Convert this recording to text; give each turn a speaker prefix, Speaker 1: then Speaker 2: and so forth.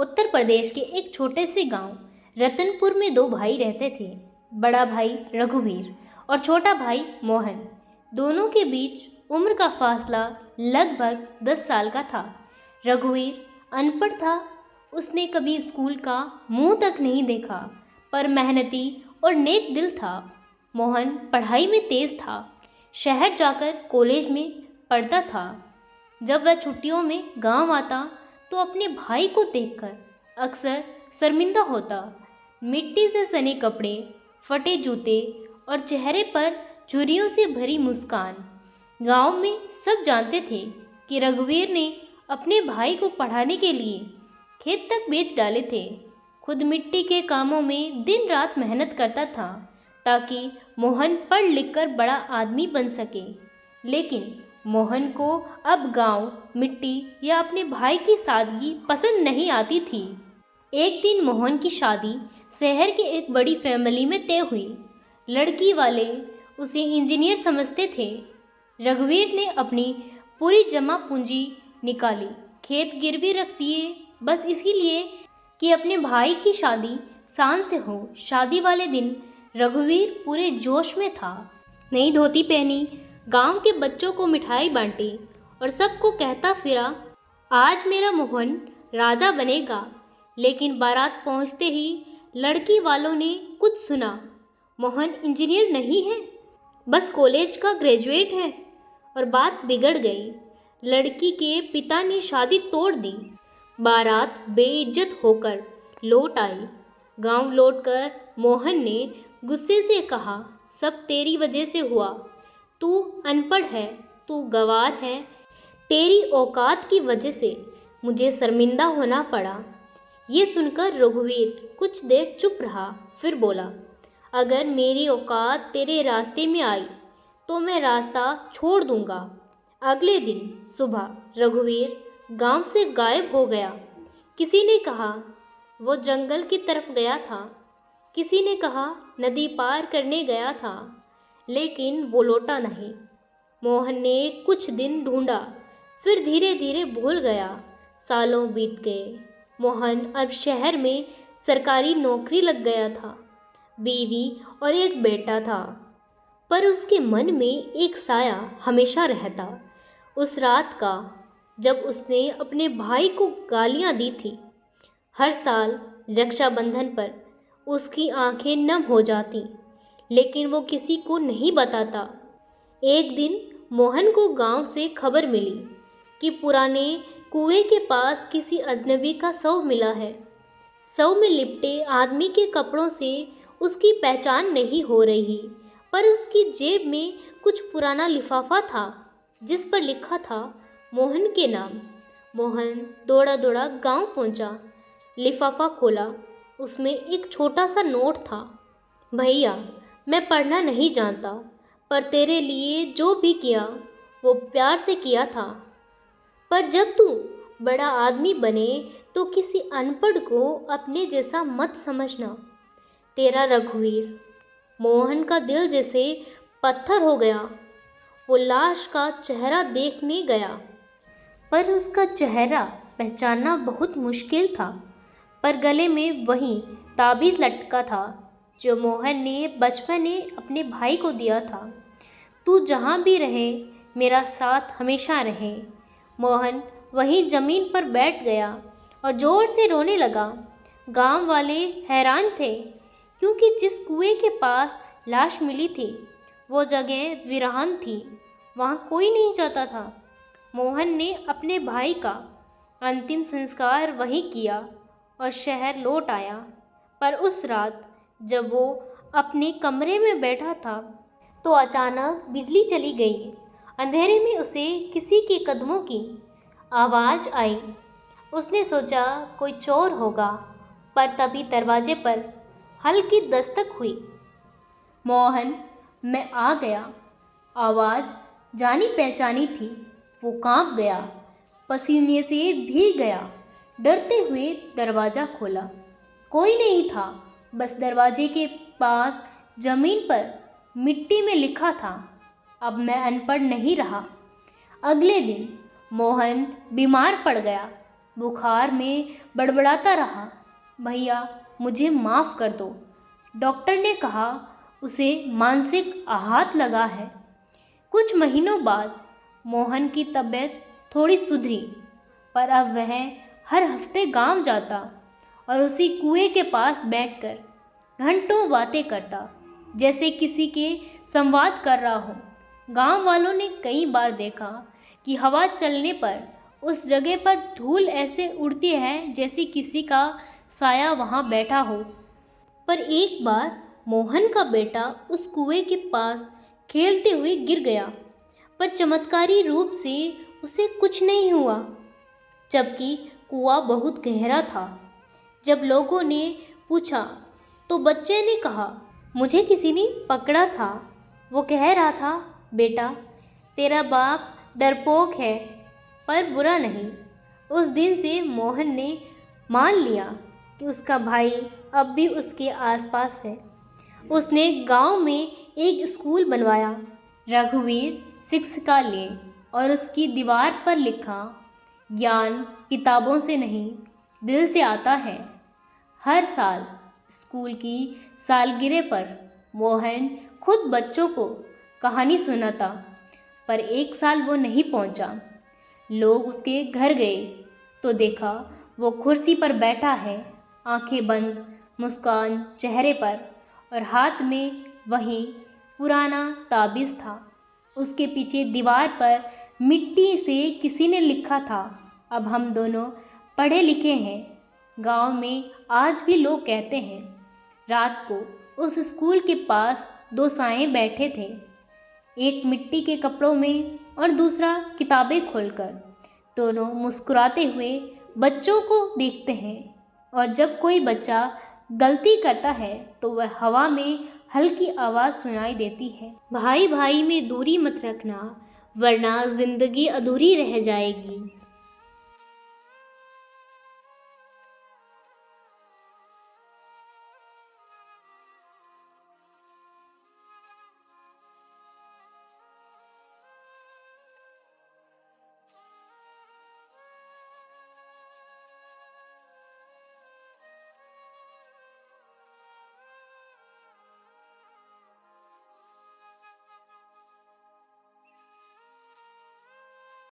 Speaker 1: उत्तर प्रदेश के एक छोटे से गांव रतनपुर में दो भाई रहते थे। बड़ा भाई रघुवीर और छोटा भाई मोहन। दोनों के बीच उम्र का फासला लगभग 10 साल का था। रघुवीर अनपढ़ था। उसने कभी स्कूल का मुंह तक नहीं देखा, पर मेहनती और नेक दिल था। मोहन पढ़ाई में तेज था। शहर जाकर कॉलेज में पढ़ता था। जब वह छुट्टियों में गांव आता तो अपने भाई को देखकर अक्सर शर्मिंदा होता। मिट्टी से सने कपड़े, फटे जूते और चेहरे पर झुर्रियों से भरी मुस्कान। गांव में सब जानते थे कि रघुवीर ने अपने भाई को पढ़ाने के लिए खेत तक बेच डाले थे। खुद मिट्टी के कामों में दिन रात मेहनत करता था ताकि मोहन पढ़ लिख कर बड़ा आदमी बन सके। लेकिन मोहन को अब गांव, मिट्टी या अपने भाई की सादगी पसंद नहीं आती थी। एक दिन मोहन की शादी शहर के एक बड़ी फैमिली में तय हुई। लड़की वाले उसे इंजीनियर समझते थे। रघुवीर ने अपनी पूरी जमा पूंजी निकाली, खेत गिरवी रख दिए, बस इसीलिए कि अपने भाई की शादी शान से हो। शादी वाले दिन रघुवीर पूरे जोश में था। नई धोती पहनी, गांव के बच्चों को मिठाई बांटी और सबको कहता फिरा, आज मेरा मोहन राजा बनेगा। लेकिन बारात पहुंचते ही लड़की वालों ने कुछ सुना। मोहन इंजीनियर नहीं है, बस कॉलेज का ग्रेजुएट है। और बात बिगड़ गई। लड़की के पिता ने शादी तोड़ दी। बारात बेइज्जत होकर लौट आई। गांव लौटकर मोहन ने गुस्से से कहा, सब तेरी वजह से हुआ। तू अनपढ़ है, तू गंवार है। तेरी औकात की वजह से मुझे शर्मिंदा होना पड़ा। ये सुनकर रघुवीर कुछ देर चुप रहा, फिर बोला, अगर मेरी औकात तेरे रास्ते में आई तो मैं रास्ता छोड़ दूंगा। अगले दिन सुबह रघुवीर गांव से गायब हो गया। किसी ने कहा वो जंगल की तरफ गया था, किसी ने कहा नदी पार करने गया था, लेकिन वो लौटा नहीं। मोहन ने कुछ दिन ढूंढा, फिर धीरे धीरे भूल गया। सालों बीत गए। मोहन अब शहर में सरकारी नौकरी लग गया था। बीवी और एक बेटा था, पर उसके मन में एक साया हमेशा रहता। उस रात का जब उसने अपने भाई को गालियां दी थी। हर साल रक्षाबंधन पर उसकी आंखें नम हो जाती, लेकिन वो किसी को नहीं बताता। एक दिन मोहन को गांव से खबर मिली कि पुराने कुएं के पास किसी अजनबी का शव मिला है। शव में लिपटे आदमी के कपड़ों से उसकी पहचान नहीं हो रही, पर उसकी जेब में कुछ पुराना लिफाफा था जिस पर लिखा था मोहन के नाम। मोहन दौड़ा दौड़ा गांव पहुंचा। लिफाफा खोला, उसमें एक छोटा सा नोट था। भैया, मैं पढ़ना नहीं जानता, पर तेरे लिए जो भी किया वो प्यार से किया था। पर जब तू बड़ा आदमी बने तो किसी अनपढ़ को अपने जैसा मत समझना। तेरा रघुवीर। मोहन का दिल जैसे पत्थर हो गया। वो लाश का चेहरा देखने गया, पर उसका चेहरा पहचानना बहुत मुश्किल था। पर गले में वही ताबीज़ लटका था जो मोहन ने बचपन में अपने भाई को दिया था। तू जहाँ भी रहे मेरा साथ हमेशा रहे। मोहन वहीं ज़मीन पर बैठ गया और ज़ोर से रोने लगा। गांव वाले हैरान थे, क्योंकि जिस कुएं के पास लाश मिली थी वो जगह वीरान थी। वहाँ कोई नहीं जाता था। मोहन ने अपने भाई का अंतिम संस्कार वहीं किया और शहर लौट आया। पर उस रात जब वो अपने कमरे में बैठा था तो अचानक बिजली चली गई। अंधेरे में उसे किसी के कदमों की आवाज़ आई। उसने सोचा कोई चोर होगा, पर तभी दरवाजे पर हल्की दस्तक हुई। मोहन, मैं आ गया। आवाज़ जानी पहचानी थी। वो कांप गया, पसीने से भीग गया। डरते हुए दरवाज़ा खोला। कोई नहीं था, बस दरवाजे के पास ज़मीन पर मिट्टी में लिखा था, अब मैं अनपढ़ नहीं रहा। अगले दिन मोहन बीमार पड़ गया। बुखार में बड़बड़ाता रहा, भैया मुझे माफ़ कर दो। डॉक्टर ने कहा उसे मानसिक आघात लगा है। कुछ महीनों बाद मोहन की तबीयत थोड़ी सुधरी, पर अब वह हर हफ्ते गांव जाता और उसी कुएं के पास बैठकर घंटों बातें करता, जैसे किसी के संवाद कर रहा हो। गांव वालों ने कई बार देखा कि हवा चलने पर उस जगह पर धूल ऐसे उड़ती है जैसे किसी का साया वहां बैठा हो। पर एक बार मोहन का बेटा उस कुएं के पास खेलते हुए गिर गया, पर चमत्कारी रूप से उसे कुछ नहीं हुआ, जबकि कुआं बहुत गहरा था। जब लोगों ने पूछा तो बच्चे ने कहा, मुझे किसी ने पकड़ा था। वो कह रहा था, बेटा तेरा बाप डरपोक है पर बुरा नहीं। उस दिन से मोहन ने मान लिया कि उसका भाई अब भी उसके आसपास है। उसने गांव में एक स्कूल बनवाया, रघुवीर शिक्षकालय, और उसकी दीवार पर लिखा, ज्ञान किताबों से नहीं दिल से आता है। हर साल स्कूल की सालगिरह पर मोहन खुद बच्चों को कहानी सुनाता, पर एक साल वो नहीं पहुंचा। लोग उसके घर गए तो देखा वो कुर्सी पर बैठा है, आंखें बंद, मुस्कान चेहरे पर, और हाथ में वही पुराना ताबीज़ था। उसके पीछे दीवार पर मिट्टी से किसी ने लिखा था, अब हम दोनों पढ़े लिखे हैं। गांव में आज भी लोग कहते हैं, रात को उस स्कूल के पास दो साएं बैठे थे, एक मिट्टी के कपड़ों में और दूसरा किताबें खोलकर। दोनों मुस्कुराते हुए बच्चों को देखते हैं, और जब कोई बच्चा गलती करता है तो वह हवा में हल्की आवाज़ सुनाई देती है। भाई भाई में दूरी मत रखना, वरना जिंदगी अधूरी रह जाएगी।